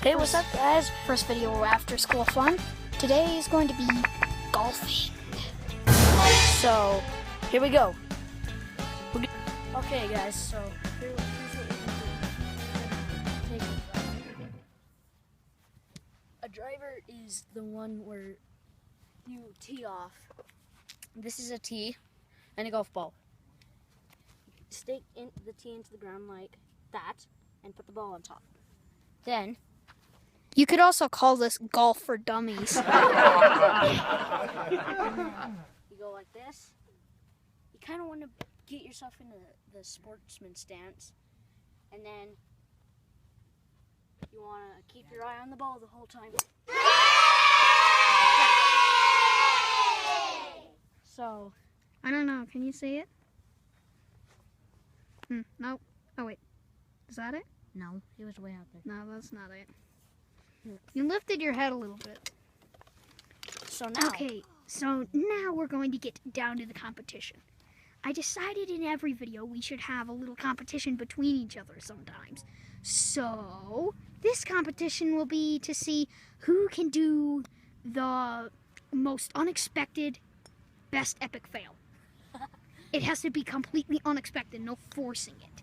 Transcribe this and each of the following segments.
Hey, what's up guys? First video after school fun. Today is going to be golfing. So, here we go. Okay guys, so here's what we're going to do. A driver is the one where you tee off. This is a tee and a golf ball. Stick the tee into the ground like that and put the ball on top. Then you could also call this golf for dummies. You go like this. You kind of want to get yourself into the sportsman stance. And then you want to keep your eye on the ball the whole time. So, I don't know. Can you see it? Nope. Oh, wait. Is that it? No, it was way out there. No, that's not it. You lifted your head a little bit. So now. Okay, so now we're going to get down to the competition. I decided in every video we should have a little competition between each other sometimes. So this competition will be to see who can do the most unexpected, best epic fail. It has to be completely unexpected, no forcing it.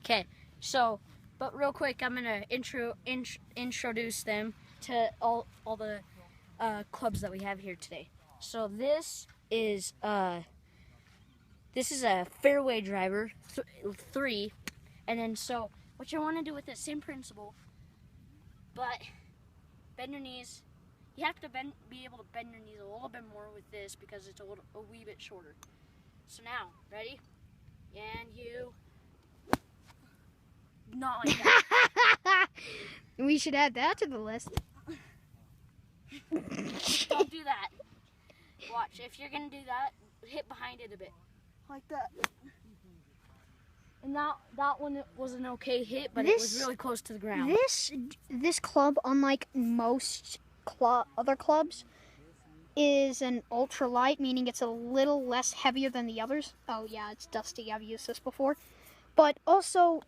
Okay, so. But real quick, I'm gonna introduce them to all the clubs that we have here today. So this is a fairway driver 3, and then so what you want to do with the same principle, but bend your knees. You have to be able to bend your knees a little bit more with this because it's a wee bit shorter. So now, ready? And you. Not like that. We should add that to the list. Don't do that. Watch, if you're going to do that, hit behind it a bit. Like that. And that one was an okay hit, but it was really close to the ground. This club, unlike most other clubs, is an ultralight, meaning it's a little less heavier than the others. Oh yeah, it's dusty. I've used this before. But also,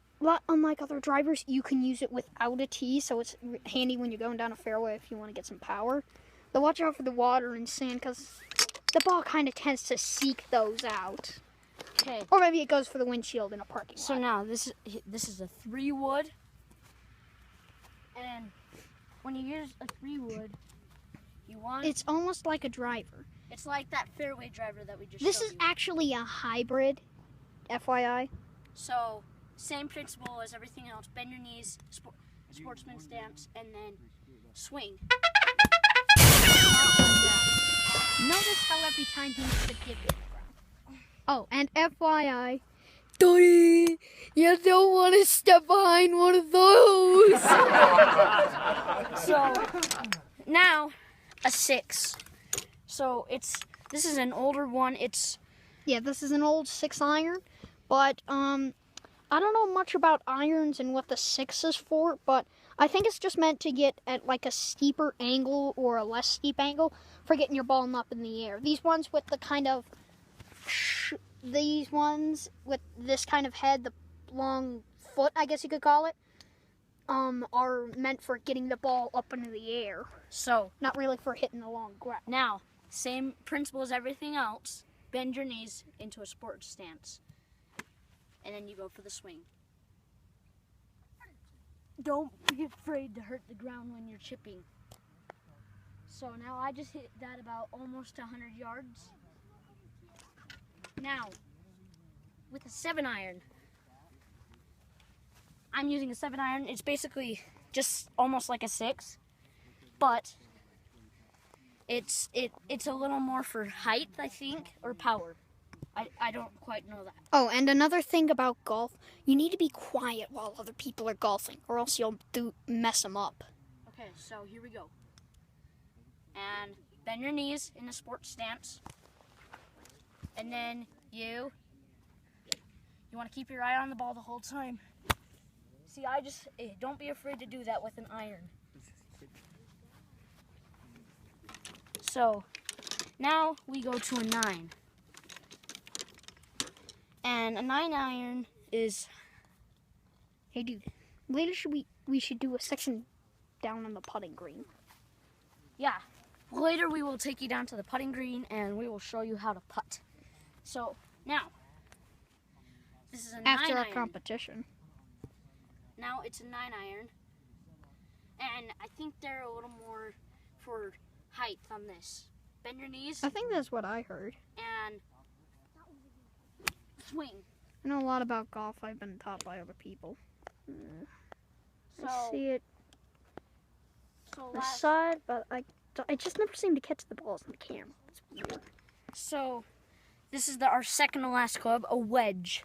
unlike other drivers, you can use it without a tee, so it's handy when you're going down a fairway if you want to get some power. But watch out for the water and sand, because the ball kind of tends to seek those out. Okay. Or maybe it goes for the windshield in a parking lot. So now, this is a 3-wood. And when you use a 3-wood, you want... It's almost like a driver. It's like that fairway driver that we just showed you. This is actually a hybrid, FYI. So, same principle as everything else. Bend your knees, sportsman stance, and then swing. Notice how every time he needs to give it. Oh, and FYI, Daddy, you don't want to step behind one of those. So, now, a 6. So, this is an older one. This is an old 6-iron. But, I don't know much about irons and what the 6 is for, but I think it's just meant to get at like a steeper angle or a less steep angle for getting your ball up in the air. These ones with the kind of, these ones with this kind of head, the long foot, I guess you could call it, are meant for getting the ball up into the air. So, not really for hitting the long ground. Now, same principle as everything else, bend your knees into a sports stance. And then you go for the swing. Don't be afraid to hurt the ground when you're chipping. So now I just hit that about almost 100 yards. Now, with a 7-iron, I'm using a 7-iron. It's basically just almost like a 6, but it's a little more for height, I think, or power. I don't quite know that. Oh, and another thing about golf, you need to be quiet while other people are golfing, or else you'll mess them up. Okay, so here we go. And bend your knees in a sports stance. And then you want to keep your eye on the ball the whole time. See, don't be afraid to do that with an iron. So, now we go to a 9. And a 9-iron is... Hey, dude, later should we we should do a section down on the putting green. Yeah. Later we will take you down to the putting green and we will show you how to putt. So now, this is a 9 After iron. our competition. Now it's a 9 iron. And I think they're a little more for height on this. Bend your knees. I think that's what I heard. And swing. I know a lot about golf. I've been taught by other people. So, I see it so on the side, but I just never seem to catch the balls on the camera. It's weird. So, this is our second to last club, a wedge.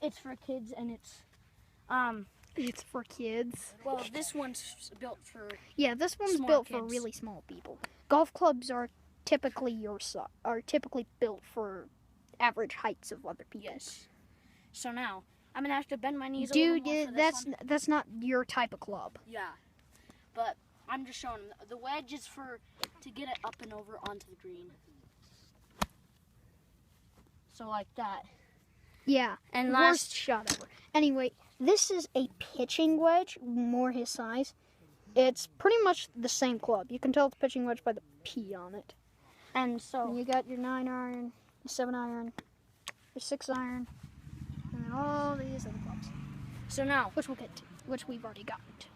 It's for kids, and it's for kids. well, this one's built for this one's small built kids. for really small people. Golf clubs are typically built for average heights of other people. Yes. So now I'm gonna have to bend my knees. Dude, a little more for this one. that's not your type of club. Yeah, but I'm just showing them. The wedge is to get it up and over onto the green. So like that. Yeah, And worst shot ever. Anyway, this is a pitching wedge, more his size. It's pretty much the same club. You can tell it's pitching wedge by the P on it. And so And you got your 9 iron, your 7 iron, your 6 iron, and then all these other clubs. So now, Which we'll get to, which we've already gotten to.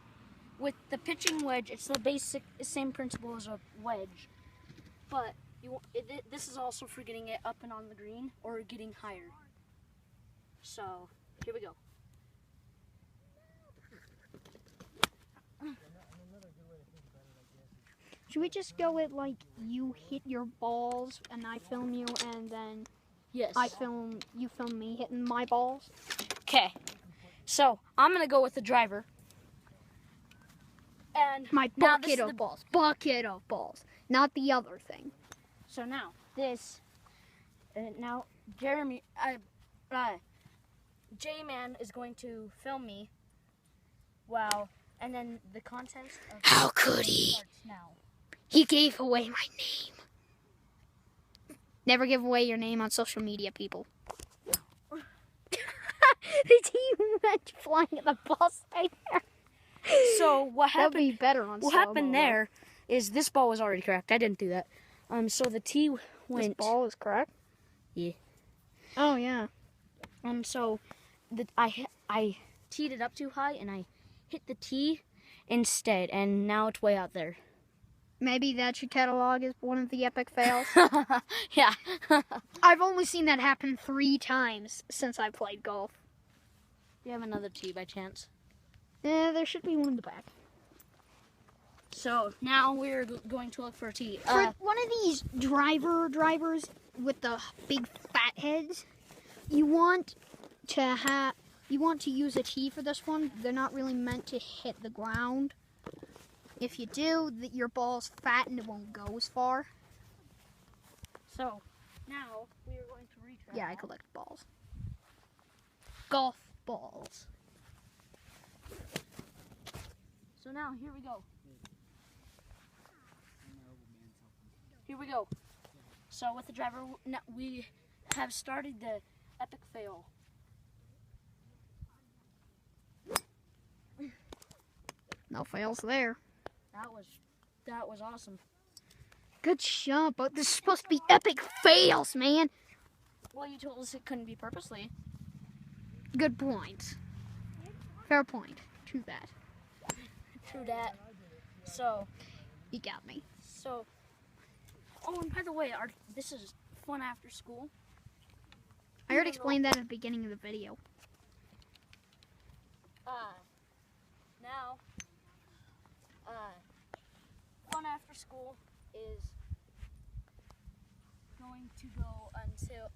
with the pitching wedge, it's the same principle as a wedge, but this is also for getting it up and on the green or getting higher. So here we go. Should we just go with like you hit your balls and I film you, and then Yes. you film me hitting my balls? Okay. So I'm gonna go with the driver. And My now this bucket is of the- balls. Bucket of balls. Not the other thing. So now this, now Jeremy, J-Man is going to film me. Wow. And then the contents of How could he? starts now. He gave away my name. Never give away your name on social media, people. The team went flying at the bus right there. So what That'd happened? be better on What slow-mo, happened there is this ball was already correct. I didn't do that. So the tee though. went. This ball is correct? Yeah. Oh, yeah. So I teed it up too high and I hit the tee instead, and now it's way out there. Maybe that should catalog as one of the epic fails. Yeah. I've only seen that happen 3 times since I played golf. Do you have another tee by chance? There should be one in the back. So now we're going to look for a tee. For one of these drivers with the big fat heads, you want to use a tee for this one. They're not really meant to hit the ground. If you do, your ball's fat and it won't go as far. So now we are going to retry. Yeah, I collect balls. Golf balls. So now here we go. Here we go. So with the driver, we have started the epic fail. No fails there. That was awesome. Good shot, but this is supposed to be epic fails, man. Well, you told us it couldn't be purposely. Good point. Fair point. True that. True that. So, You got me. oh, and by the way, this is fun after school. I already explained that at the beginning of the video. Now, fun after school is going to go until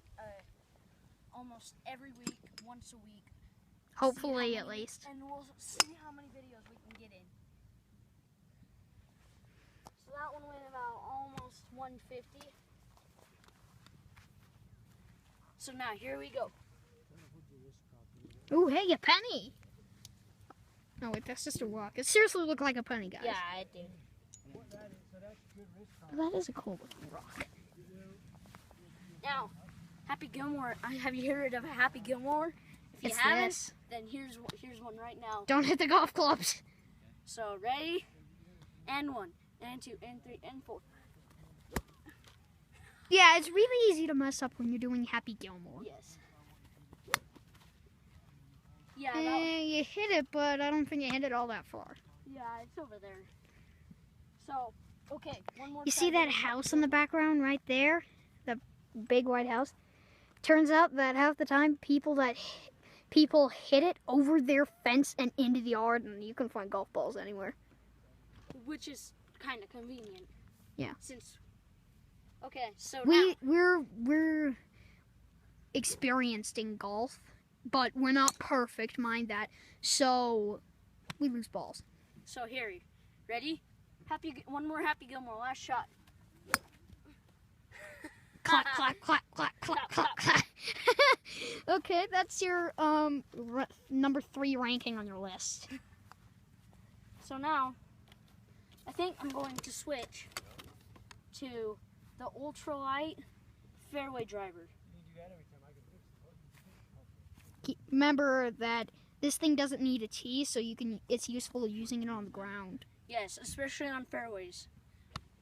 almost every week, once a week. Hopefully, at least. And we'll see how many videos we can get in. So that one went about almost 150. So now, here we go. Ooh, hey, a penny! Oh, wait, that's just a rock. It seriously looked like a penny, guys. Yeah, I did. That is a cool looking rock. Now, Happy Gilmore. Have you heard of Happy Gilmore? If you haven't, then here's one right now. Don't hit the golf clubs. So ready, and 1, and 2, and 3, and 4. Yeah, it's really easy to mess up when you're doing Happy Gilmore. Yes. Yeah. You hit it, but I don't think you hit it all that far. Yeah, it's over there. So, okay, one more. You see that house in the background right there? The big white house? Turns out that half the time people hit it over their fence and into the yard, and you can find golf balls anywhere. Which is kind of convenient. Yeah. Okay, so we're experienced in golf, but we're not perfect, mind that. So we lose balls. So here, ready? One more Happy Gilmore, last shot. Clap, clap, clap, clap, clap, clap, clap. Okay, that's your number 3 ranking on your list. So now, I think I'm going to switch to the ultralight fairway driver. Remember that this thing doesn't need a tee, so it's useful using it on the ground. Yes, especially on fairways.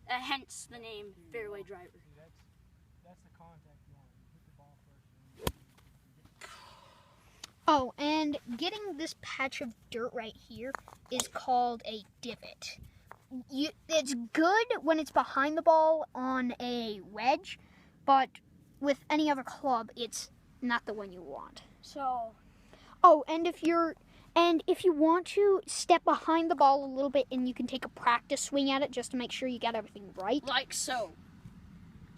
Hence the name fairway driver. That's the contact you want. Hit the ball first. Oh, and getting this patch of dirt right here is called a divot. It's good when it's behind the ball on a wedge, but with any other club, it's not the one you want. So, oh, and if you want to step behind the ball a little bit, and you can take a practice swing at it just to make sure you got everything right. Like so.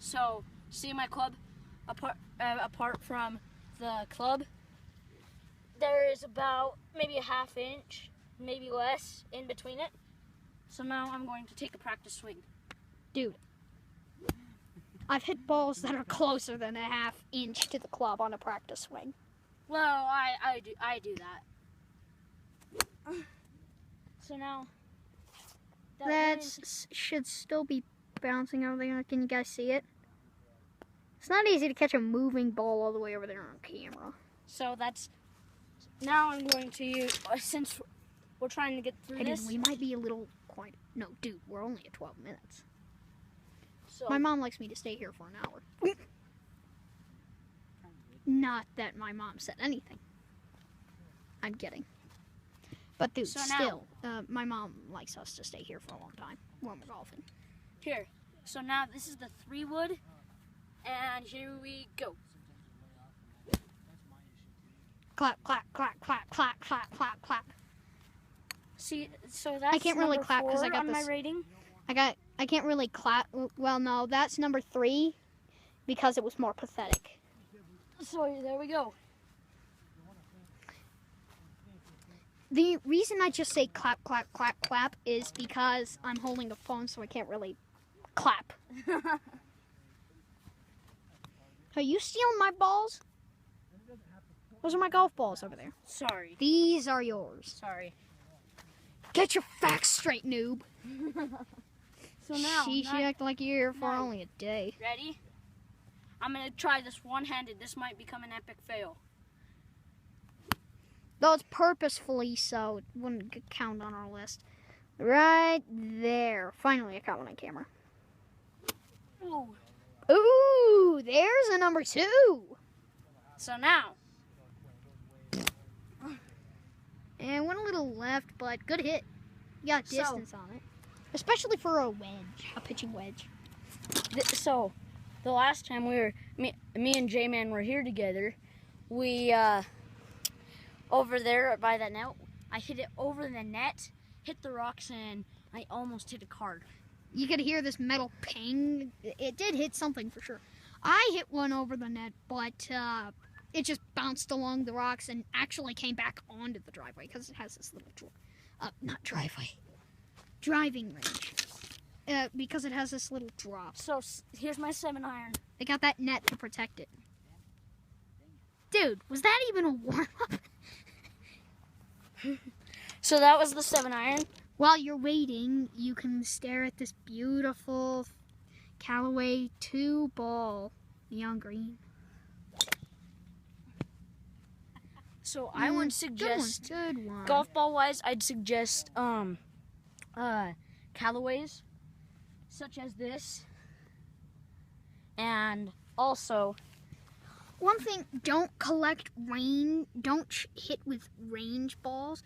So, see my club apart from the club, there is about maybe a ½ inch, maybe less, in between it. So now I'm going to take a practice swing. Dude, I've hit balls that are closer than a ½ inch to the club on a practice swing. Well, I do that. So now that should still be bouncing over there. Can you guys see it? It's not easy to catch a moving ball all the way over there on camera. So now I'm going to use, since we're trying to get through this. Dude, we might be a little quiet. No, dude, we're only at 12 minutes. So, my mom likes me to stay here for an hour. Not that my mom said anything. I'm kidding. But dude, still, my mom likes us to stay here for a long time when we're golfing. Here, so now this is the 3-wood, and here we go. Clap, clap, clap, clap, clap, clap, clap, clap. See, so that's I can't really clap because I got on this. My rating. I can't really clap. Well, no, that's number 3 because it was more pathetic. So there we go. The reason I just say clap, clap, clap, clap is because I'm holding a phone, so I can't really clap. Are you stealing my balls? Those are my golf balls over there. Sorry. These are yours. Sorry. Get your facts straight, noob. So now, she acted like you're here for only a day. Ready? I'm going to try this one-handed. This might become an epic fail. Though it's purposefully so, it wouldn't count on our list. Right there. Finally, I caught one on camera. Ooh. Ooh, there's a number 2. So now. And went a little left, but good hit. You got distance on it. Especially for a wedge, a pitching wedge. So, the last time me and J-Man were here together, we, over there by that net, I hit it over the net, hit the rocks, and I almost hit a card. You could hear this metal ping. It did hit something for sure. I hit one over the net, but it just bounced along the rocks and actually came back onto the driveway because it has this little driving range. Because it has this little drop. So here's my 7-iron. They got that net to protect it. Dude, was that even a warm-up? So that was the 7-iron. While you're waiting, you can stare at this beautiful Callaway 2 ball, neon green. So I would suggest, good one. golf ball wise, I'd suggest Callaways, such as this, and also One thing, don't hit with range balls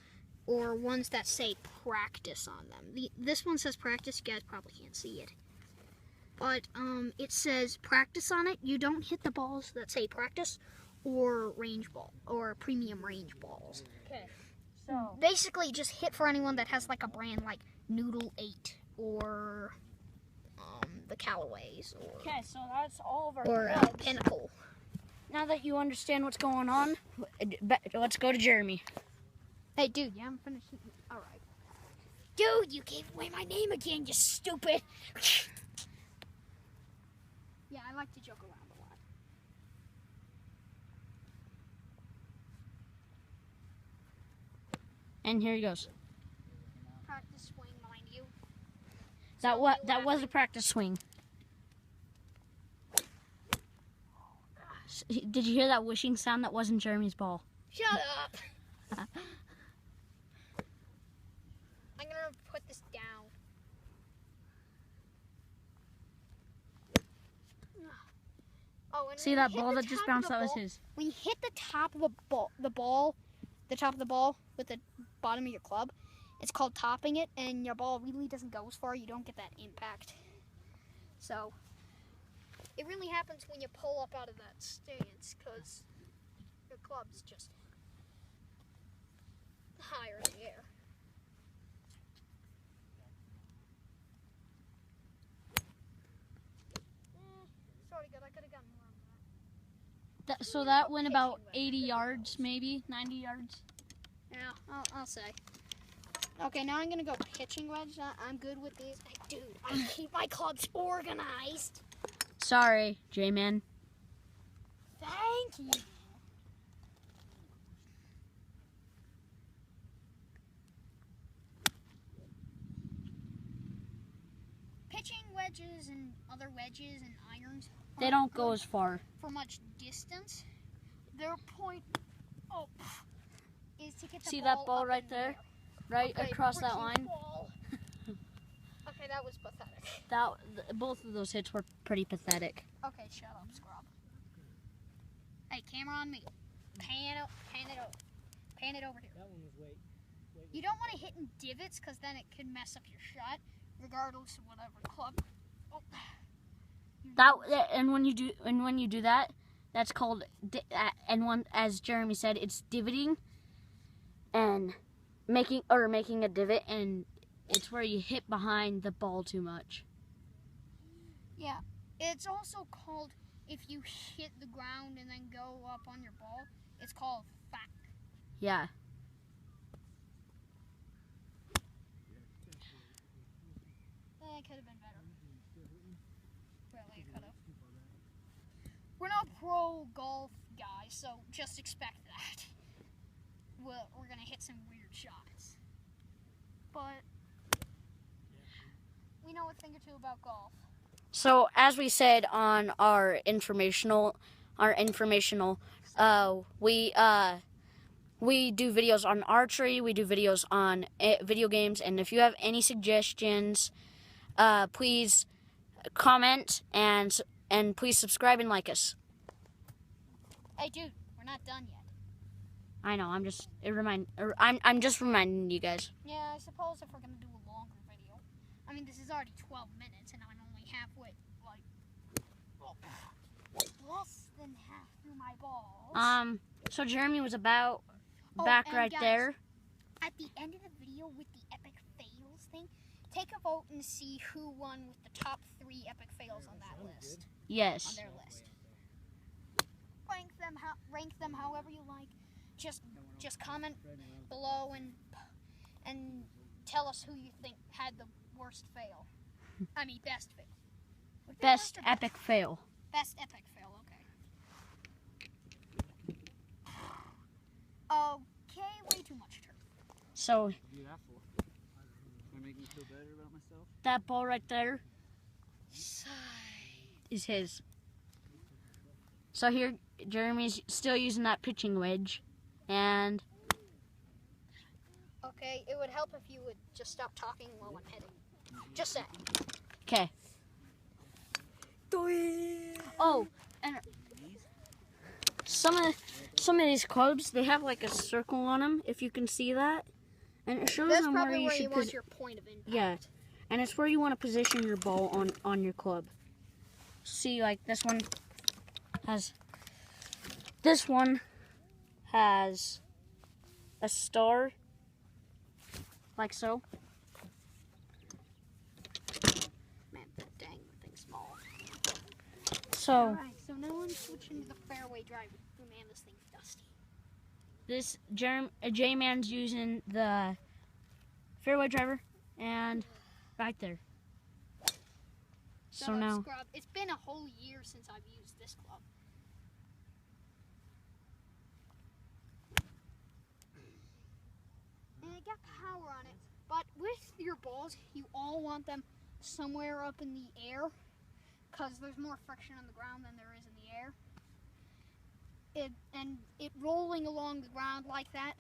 or ones that say practice on them. This one says practice, you guys probably can't see it. But it says practice on it. You don't hit the balls that say practice or range ball or premium range balls. Okay. So basically just hit for anyone that has like a brand like Noodle 8 or the Callaways okay, so that's all of our or clubs. Pinnacle. Now that you understand what's going on, let's go to Jeremy. Hey, dude, you haven't finished. All right. Dude, you gave away my name again, you stupid. Yeah, I like to joke around a lot. And here he goes. Practice swing, mind you. That was a practice swing. Did you hear that whooshing sound? That wasn't Jeremy's ball. Shut up. I'm gonna put this down. Oh, and See when that you hit ball the that just top of bounced? the That was ball- his. When you hit the top of the top of the ball with the bottom of your club, it's called topping it, and your ball really doesn't go as far. You don't get that impact. So it really happens when you pull up out of that stance, because your club's just higher in the air. Sorry, good. I could have gotten more on that. So that went about 80 yards, maybe 90 yards. Yeah, I'll say. Okay, now I'm going to go pitching wedge. I'm good with these. Dude, I keep my clubs organized. Sorry, J-Man. Thank you. Pitching wedges and other wedges and irons. They don't go as far. For much distance. Their point is to get the See ball that ball up right in the there? air. Right Okay, across that freaking line? ball. Okay, that was pathetic. Both of those hits were pretty pathetic. Okay, shut up, scrub. Hey, camera on me. Pan it over here. That one was way. You don't want to hit in divots, because then it could mess up your shot, regardless of whatever club. Oh. And when you do that, that's called as Jeremy said, it's divoting and making a divot, and it's where you hit behind the ball too much. Yeah, it's also called, if you hit the ground and then go up on your ball, it's called fack. Yeah. It could have been better. Really, it could have. We're not pro golf guys, so just expect that. We're gonna hit some weird shots, but we know a thing or two about golf. So as we said on our informational, we do videos on archery, we do videos on video games, and if you have any suggestions, please comment and please subscribe and like us. Hey, dude, we're not done yet. I know. I'm just reminding you guys. Yeah, I suppose if we're gonna do a longer video. I mean, this is already 12 minutes, and I'm only halfway, less than half through my balls. So Jeremy was about back right guys, there. At the end of the video with the epic fails thing, take a vote and see who won with the top 3 epic fails on that list. Yes. On their list. Rank them however you like. Just comment below and tell us who you think had the worst fail. I mean, best fail. Best epic fail. Best epic fail, okay. Okay, way too much turf. So Do that for? Gonna make me feel better about myself. that ball right there is his. So here, Jeremy's still using that pitching wedge. And okay, it would help if you would just stop talking while I'm hitting. Just saying. okay. Oh, and some of these clubs, they have like a circle on them, if you can see that, and it shows That's them probably where you want your point of impact. Yeah, and it's where you want to position your ball on your club. See, like this one has a star, like so. Man, dang, the thing's small. So, alright, so now I'm switching to the fairway driver. Oh man, this thing's dusty. this J-Man's using the fairway driver, and right there. So now, scrub. It's been a whole year since I've used this club. And it got power on it, but with your balls, you all want them somewhere up in the air, because there's more friction on the ground than there is in the air. And it rolling along the ground like that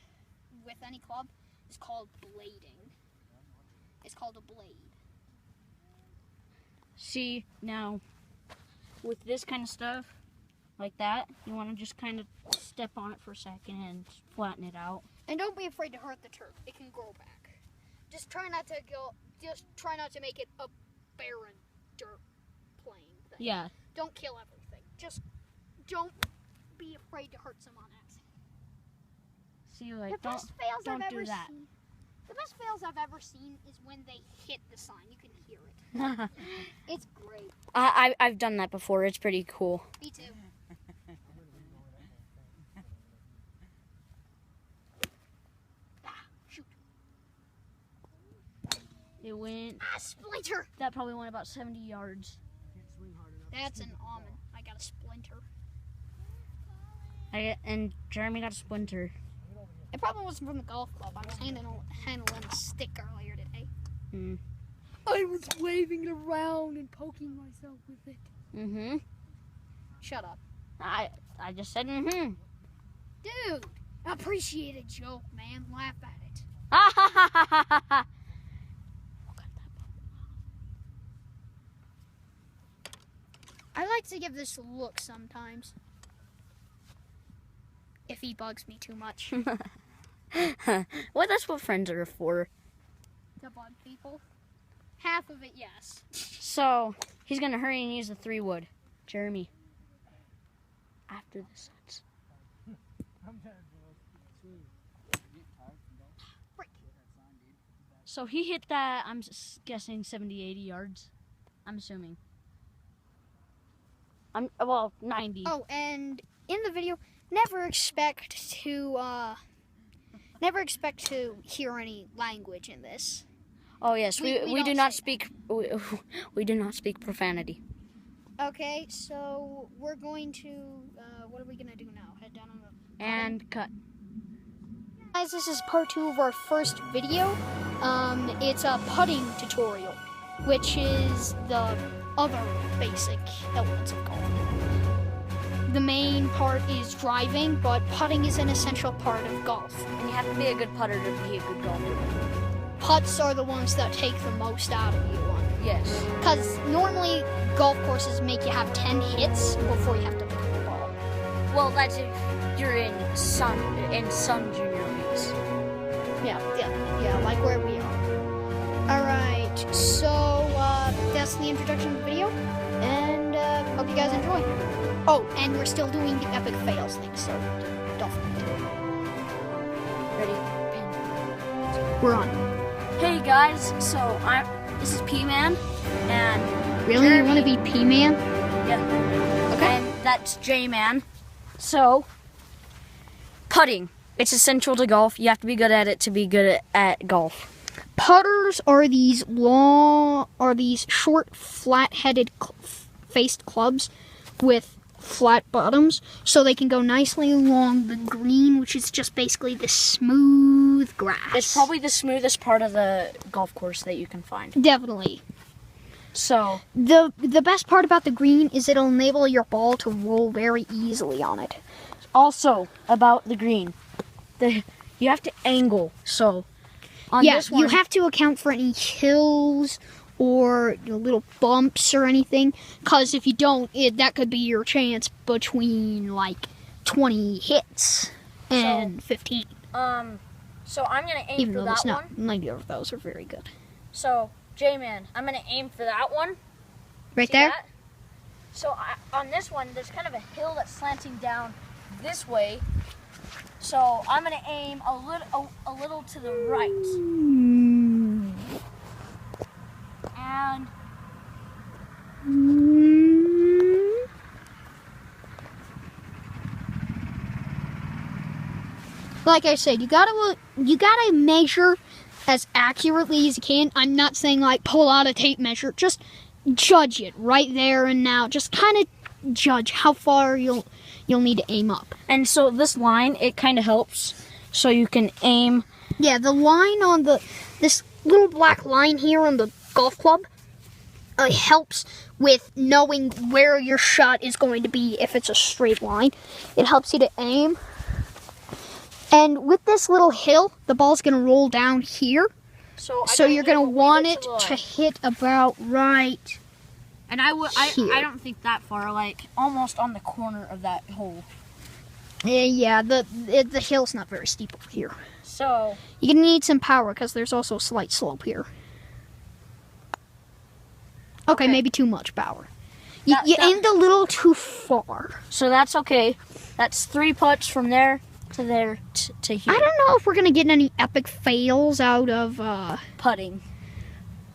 with any club is called blading. It's called a blade. see, now, with this kind of stuff, like that, you want to just kind of step on it for a second and flatten it out. And don't be afraid to hurt the turf. It can grow back. Just try not to make it a barren dirt playing thing. Yeah. Don't kill everything. Just don't be afraid to hurt someone else. See, like, The best fails don't I've do ever that. seen. The best fails I've ever seen is when they hit the sign. You can hear it. It's great. I've done that before. It's pretty cool. Me too. Shoot. It went, Splinter. that probably went about 70 yards. Can't swing hard enough. That's an almond. I got a splinter. And Jeremy got a splinter. It probably wasn't from the golf club. I was handling a stick earlier today. I was waving it around and poking myself with it. Mm-hmm. Shut up. I just said mm-hmm. Dude, appreciate a joke, man. Laugh at it. I like to give this a look sometimes. If he bugs me too much. Well, that's what friends are for. To bug people. Half of it, yes. So, he's going to hurry and use the 3-wood. Jeremy. After the suns. I'm done, bro. Swing. Break. So, he hit that, I'm guessing, 70, 80 yards. I'm assuming. Well, 90. Oh, and in the video, never expect to hear any language in this. Oh yes, we don't do not say speak we do not speak profanity. Okay, so we're going to what are we gonna do now? Head down on the And cut. Guys, this is part 2 of our first video. It's a putting tutorial, which is the other basic elements of golf. The main part is driving, but putting is an essential part of golf. And you have to be a good putter to be a good golfer. Putts are the ones that take the most out of you. Yes. Because normally golf courses make you have 10 hits before you have to pick up the ball. Well, that's if you're in some junior leagues. Yeah, like where we are. Alright, so that's the introduction to the video, and hope you guys enjoy. Oh, and we're still doing the epic fails thing, so don't forget. Ready? We're on. Hey guys, so this is P-Man, and Really? Jeremy, You want to be P-Man? Yeah. Okay. And that's J-Man. So, putting. It's essential to golf. You have to be good at it to be good at golf. Putters are these short, flat-headed, faced clubs with flat bottoms, so they can go nicely along the green, which is just basically the smooth grass. It's probably the smoothest part of the golf course that you can find. Definitely. So, The best part about the green is it'll enable your ball to roll very easily on it. also about the green. you have to angle. So on Yeah, this one, you have to account for any hills or little bumps or anything, because if you don't, that could be your chance between like 20 hits and 15. So I'm gonna aim Even for though that it's not, one. neither of those are very good. So J-Man, I'm gonna aim for that one. Right See there? that? So on this one, there's kind of a hill that's slanting down this way. So I'm gonna aim a little to the right. And like I said, you gotta measure as accurately as you can. I'm not saying like pull out a tape measure, just judge it right there and now. Just kind of judge how far you'll need to aim up. And so this line, it kind of helps, so you can aim. Yeah, the line on this little black line here on the golf club helps with knowing where your shot is going to be if it's a straight line. It helps you to aim. And with this little hill, the ball's going to roll down here. So you're going to want it to hit about right. And I don't think that far, like almost on the corner of that hole. Yeah, the hill's not very steep over here. So you're going to need some power because there's also a slight slope here. Okay, maybe too much power. You aimed a little too far. So that's okay. That's 3 putts from there to there to here. I don't know if we're going to get any epic fails out of putting.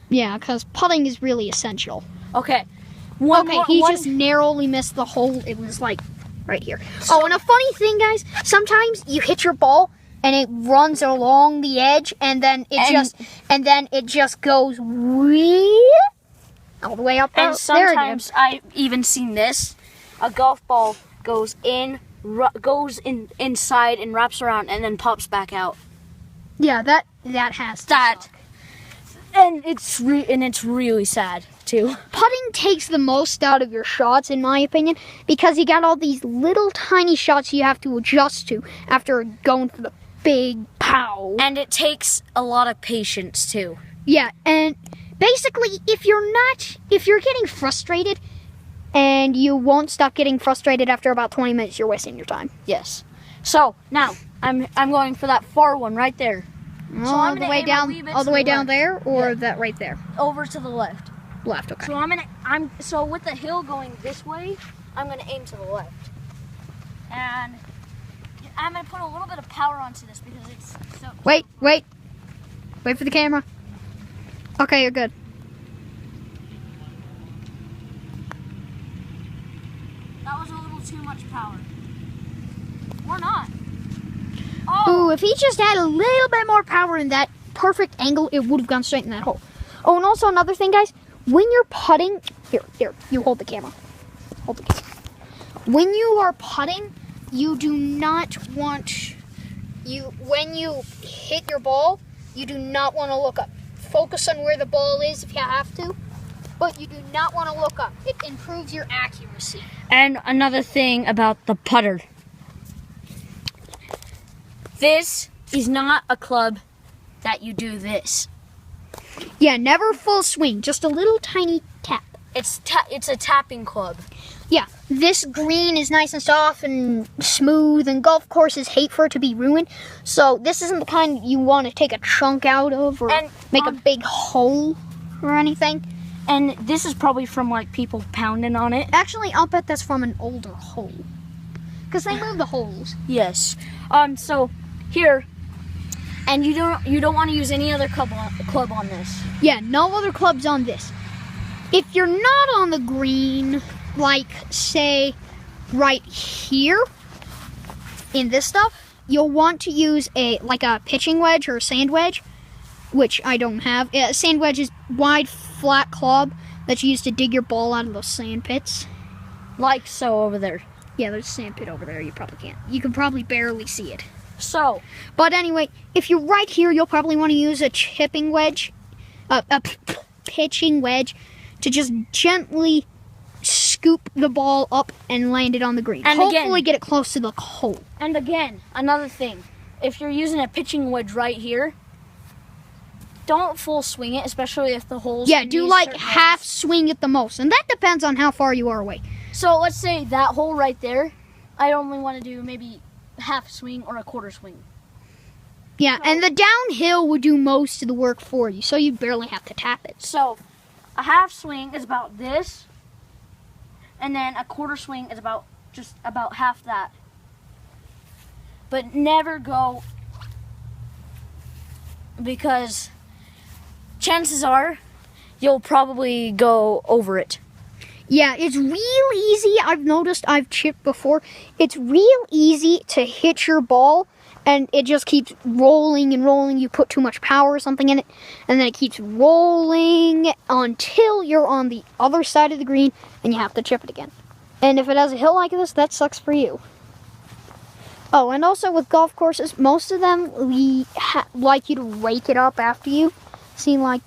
Yeah, because putting is really essential. Okay. He just narrowly missed the hole. It was like right here. So, and a funny thing, guys, sometimes you hit your ball and it runs along the edge, and then it just goes all the way up. And sometimes I've even seen this: a golf ball goes inside and wraps around and then pops back out. Yeah, that has to suck. And it's really sad too. Putting takes the most out of your shots, in my opinion, because you got all these little tiny shots you have to adjust to after going for the big pow. And it takes a lot of patience too. Yeah, and basically, if you're getting frustrated, and you won't stop getting frustrated after about 20 minutes, you're wasting your time. Yes. So now I'm going for that far one right there. So all the way down there, or that right there? Over to the left. Left, okay. So so with the hill going this way, I'm gonna aim to the left. And I'm gonna put a little bit of power onto this because it's so. Wait for the camera. Okay, you're good. That was a little too much power. Or not. Ooh, if he just had a little bit more power in that perfect angle, it would have gone straight in that hole. Oh, and also another thing, guys, when you're putting, here, you hold the camera. Hold the camera. When you are putting, you do not want, when you hit your ball, you do not want to look up. Focus on where the ball is if you have to, but you do not want to look up. It improves your accuracy. And another thing about the putter. This is not a club that you do this. Yeah, never full swing, just a little tiny tap. It's a tapping club. Yeah, this green is nice and soft and smooth, and golf courses hate for it to be ruined. So this isn't the kind you want to take a chunk out of or make a big hole or anything. And this is probably from like people pounding on it. Actually, I'll bet that's from an older hole, because they move the holes. Yes. So here, and you don't want to use any other club on this. Yeah, no other clubs on this. If you're not on the green, like say right here in this stuff, you'll want to use a pitching wedge or a sand wedge, which I don't have. A sand wedge is wide, flat club that's used to dig your ball out of those sand pits. Like so over there. Yeah, there's a sand pit over there. You probably can't. You can probably barely see it. So, but anyway, if you're right here, you'll probably want to use a chipping wedge, a pitching wedge, to just gently scoop the ball up and land it on the green. And hopefully get it close to the hole. And again, another thing if you're using a pitching wedge right here, don't full swing it, especially if the holes. Yeah, do like half swing at the most, and that depends on how far you are away. So let's say that hole right there, I only want to do maybe half swing or a quarter swing. Yeah, and the downhill would do most of the work for you, so you barely have to tap it. So a half swing is about this, and then a quarter swing is about just about half that. But never go, because chances are you'll probably go over it. Yeah, it's real easy. I've noticed, I've chipped before. It's real easy to hit your ball, and it just keeps rolling and rolling. You put too much power or something in it, and then it keeps rolling until you're on the other side of the green, and you have to chip it again. And if it has a hill like this, that sucks for you. Oh, and also with golf courses, most of them like you to rake it up after you. Seem like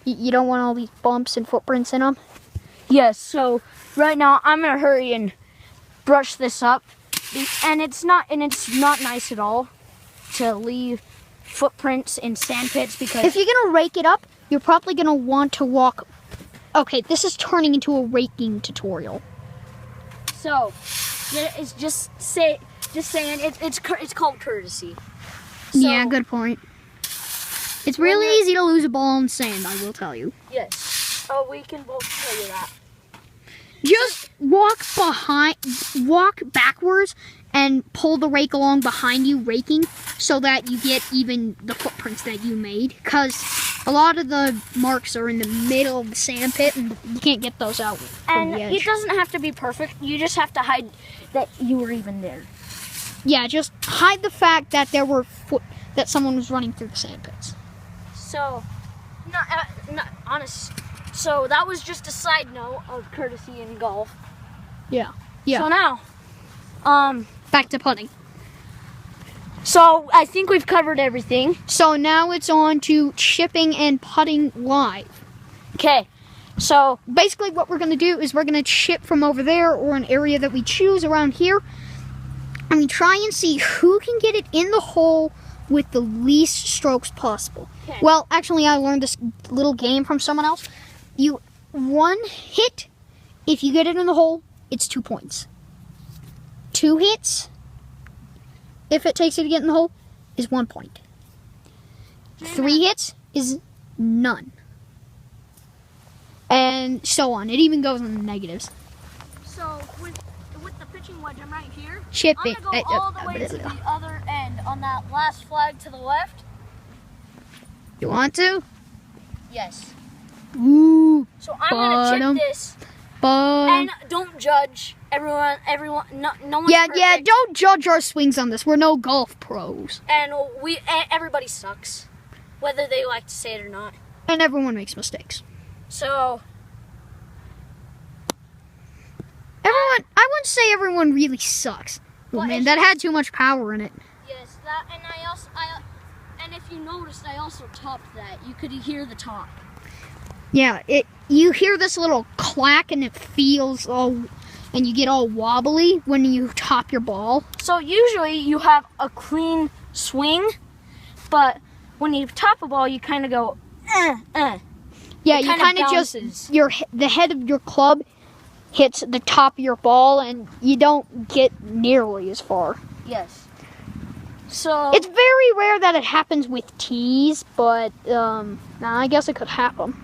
you don't want all these bumps and footprints in them. Yes, so right now I'm gonna hurry and brush this up, and it's not nice at all to leave footprints in sand pits, because if you're gonna rake it up, you're probably gonna want to walk. Okay, this is turning into a raking tutorial. So it's just saying it's called courtesy. So, yeah, good point. It's really easy to lose a ball in sand, I will tell you. Yes. Oh, we can both tell you that. Just walk backwards and pull the rake along behind you, raking, so that you get even the footprints that you made. Because a lot of the marks are in the middle of the sand pit, and you can't get those out from the edge. It doesn't have to be perfect. You just have to hide that you were even there. Yeah, just hide the fact that that someone was running through the sand pits. So, not honest. So that was just a side note of courtesy in golf. Yeah. Yeah. So now, back to putting. So I think we've covered everything. So now it's on to chipping and putting live. Okay. So basically what we're going to do is we're going to chip from over there or an area that we choose around here. And we try and see who can get it in the hole with the least strokes possible. Okay. Well, actually, I learned this little game from someone else. One hit, if you get it in the hole, it's 2 points. 2 hits, if it takes you to get in the hole, is 1 point. 3 hits is none. And so on. It even goes in the negatives. So with the pitching wedge, I'm right here. Chip I'm it. gonna go all the way to the other end on that last flag to the left. You want to? Yes. Ooh. So I'm gonna chip this. And don't judge everyone. No one's perfect. Yeah. Don't judge our swings on this. We're no golf pros. And everybody sucks, whether they like to say it or not. And everyone makes mistakes. So everyone, I wouldn't say everyone really sucks. Oh man, that had too much power in it. Yes, that, and and if you noticed, I also topped that. You could hear the top. Yeah, you hear this little clack and it feels all, and you get all wobbly when you top your ball. So usually you have a clean swing, but when you top a ball, you kind of go, Yeah, you kind of just, the head of your club hits the top of your ball, and you don't get nearly as far. Yes. So it's very rare that it happens with tees, but I guess it could happen.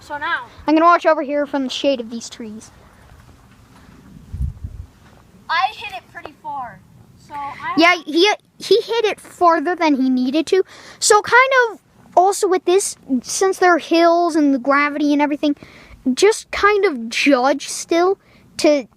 So now I'm gonna watch over here from the shade of these trees. I hit it pretty far. So he hit it farther than he needed to. So kind of also with this, since there are hills and the gravity and everything, just kind of judge still to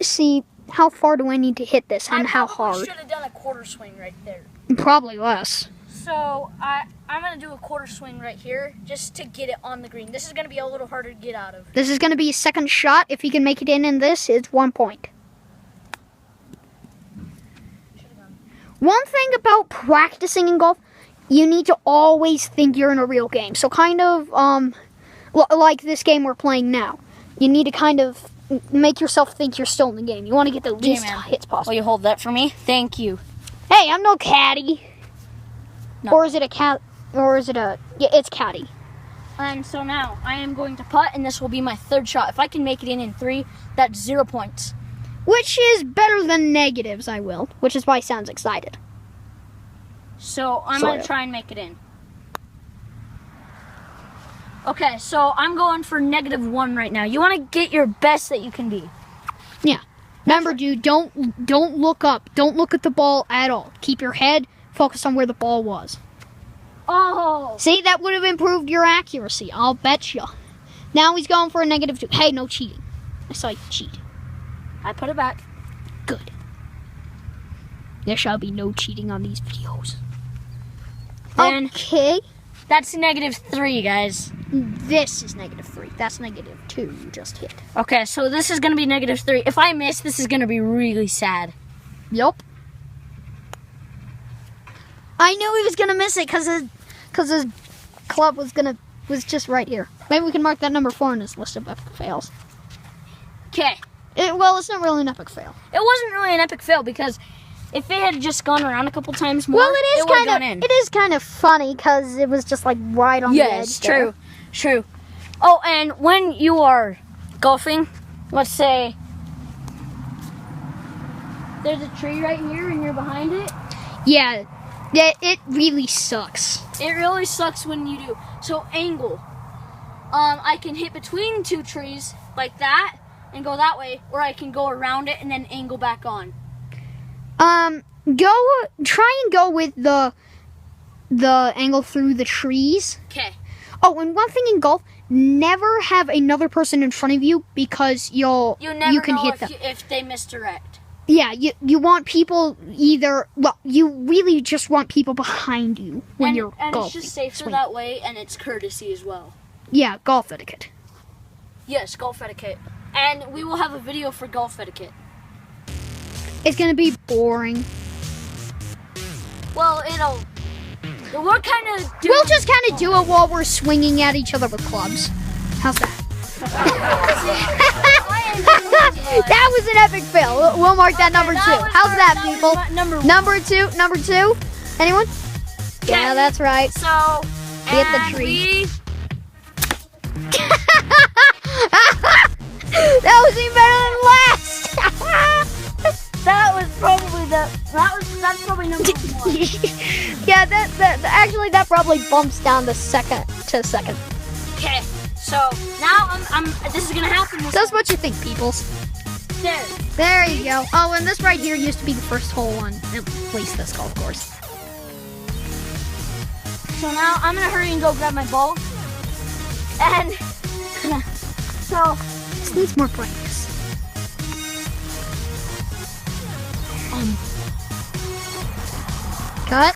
see how far do I need to hit this and how hard. I should have done a quarter swing right there. Probably less. So I'm going to do a quarter swing right here just to get it on the green. This is going to be a little harder to get out of. This is going to be a second shot. If you can make it in this, it's 1 point. One thing about practicing in golf, you need to always think you're in a real game. So kind of like this game we're playing now. You need to kind of make yourself think you're still in the game. You want to get the least hits possible. Will you hold that for me? Thank you. Hey, I'm no caddy. No. Or is it a cat? Or is it a? Yeah, it's caddy. And so now I am going to putt, and this will be my third shot. If I can make it in 3, that's 0 points. Which is better than negatives, I will. Which is why he sounds excited. So I'm Sort going of. to try and make it in. Okay, so I'm going for -1 right now. You want to get your best that you can be. Yeah. Remember, dude, don't look up. Don't look at the ball at all. Keep your head focused on where the ball was. Oh! See, that would have improved your accuracy. I'll bet you. Now he's going for a -2. Hey, no cheating. I saw you cheat. I put it back. Good. There shall be no cheating on these videos. Then Okay. that's -3, guys. This is -3. That's -2 you just hit. Okay, so this is going to be -3. If I miss, this is going to be really sad. Yup. I knew he was gonna miss it because his club was just right here. Maybe we can mark that number 4 on his list of epic fails. Okay. Well, it's not really an epic fail. It wasn't really an epic fail because if it had just gone around a couple times more, Well, it would have gone in. it is kind of funny because it was just like right on the edge. Yes, true. Oh, and when you are golfing, let's say there's a tree right here and you're behind it. Yeah, it really sucks. It really sucks when you do. So angle. I can hit between 2 trees like that and go that way, or I can go around it and then angle back on. Try and go with the angle through the trees. Okay. Oh, and one thing in golf, never have another person in front of you because you can hit them. If they misdirect. Yeah, you want people you really just want people behind you when you're and golfing. it's just safer swinging. that way, and it's courtesy as well. Yeah, golf etiquette. Yes, golf etiquette. And we will have a video for golf etiquette. It's gonna be boring. Well, we're kind of We'll just kind of do it while we're swinging at each other with clubs. How's that? That was an epic fail. We'll mark that number 2. How's that, people? Number two. Anyone? Yeah, that's right. So, Hit the and tree. That was even better than last. That's probably number 1. Yeah, actually that probably bumps down to second. Okay, so now this is gonna happen. That's what you think, peoples. There you go. Oh, and this right here used to be the first hole on at least this golf course. So now I'm gonna hurry and go grab my ball. And so This needs more brightness. Cut.